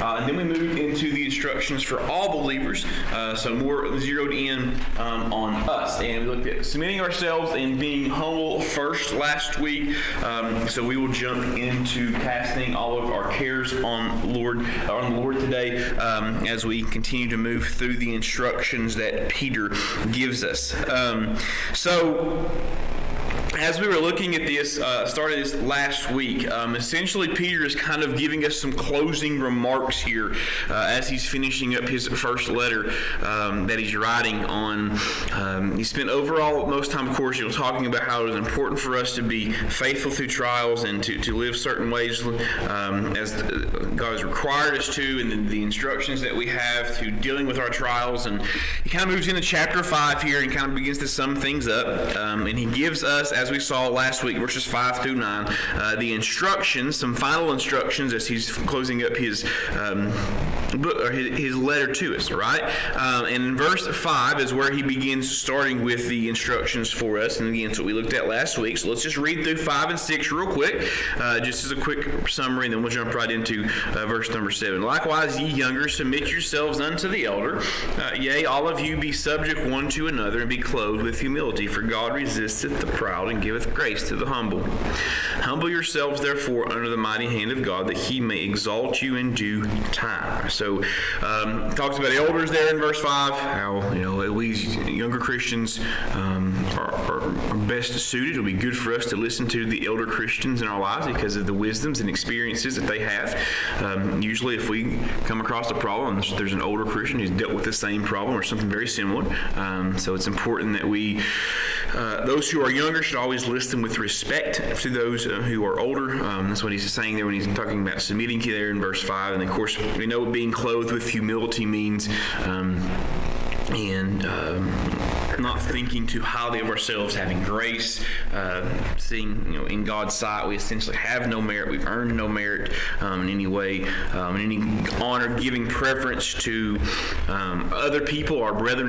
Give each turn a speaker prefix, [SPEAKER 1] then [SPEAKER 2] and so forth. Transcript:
[SPEAKER 1] And then we moved into the instructions for all believers, so more zeroed in on us. And we looked at submitting ourselves and being humble first last week. So we will jump into casting all of our cares on the Lord today as we continue to move through the instructions that Peter gives us. As we were looking at this, started this last week, essentially Peter is kind of giving us some closing remarks here as he's finishing up his first letter that he's writing on. He spent overall most time, of course, talking about how it is important for us to be faithful through trials and to live certain ways as God has required us to, and then the instructions that we have to dealing with our trials. And he kind of moves into chapter 5 here and kind of begins to sum things up. And he gives us, as we saw last week, verses 5 through 9, the instructions, some final instructions as he's closing up his book, or his letter to us, right? And in verse 5 is where he begins starting with the instructions for us. And again, it's what we looked at last week. So let's just read through 5 and 6 real quick, just as a quick summary, and then we'll jump right into verse number 7. Likewise, ye younger, submit yourselves unto the elder. Yea, all of you be subject one to another, and be clothed with humility. For God resisteth the proud, and giveth grace to the humble. Humble yourselves, therefore, under the mighty hand of God, that he may exalt you in due time. So, talks about elders there in verse 5, how, at least younger Christians are best suited. It'll be good for us to listen to the elder Christians in our lives because of the wisdoms and experiences that they have. Usually, if we come across a problem, there's an older Christian who's dealt with the same problem or something very similar. So it's important that we, those who are younger should always listen with respect to those who are older. That's what he's saying there when he's talking about submitting to there in verse 5. And of course, we know being clothed with humility means not thinking too highly of ourselves, having grace, seeing, in God's sight, we essentially have no merit. We've earned no merit in any way, in any honor, giving preference to other people, our brethren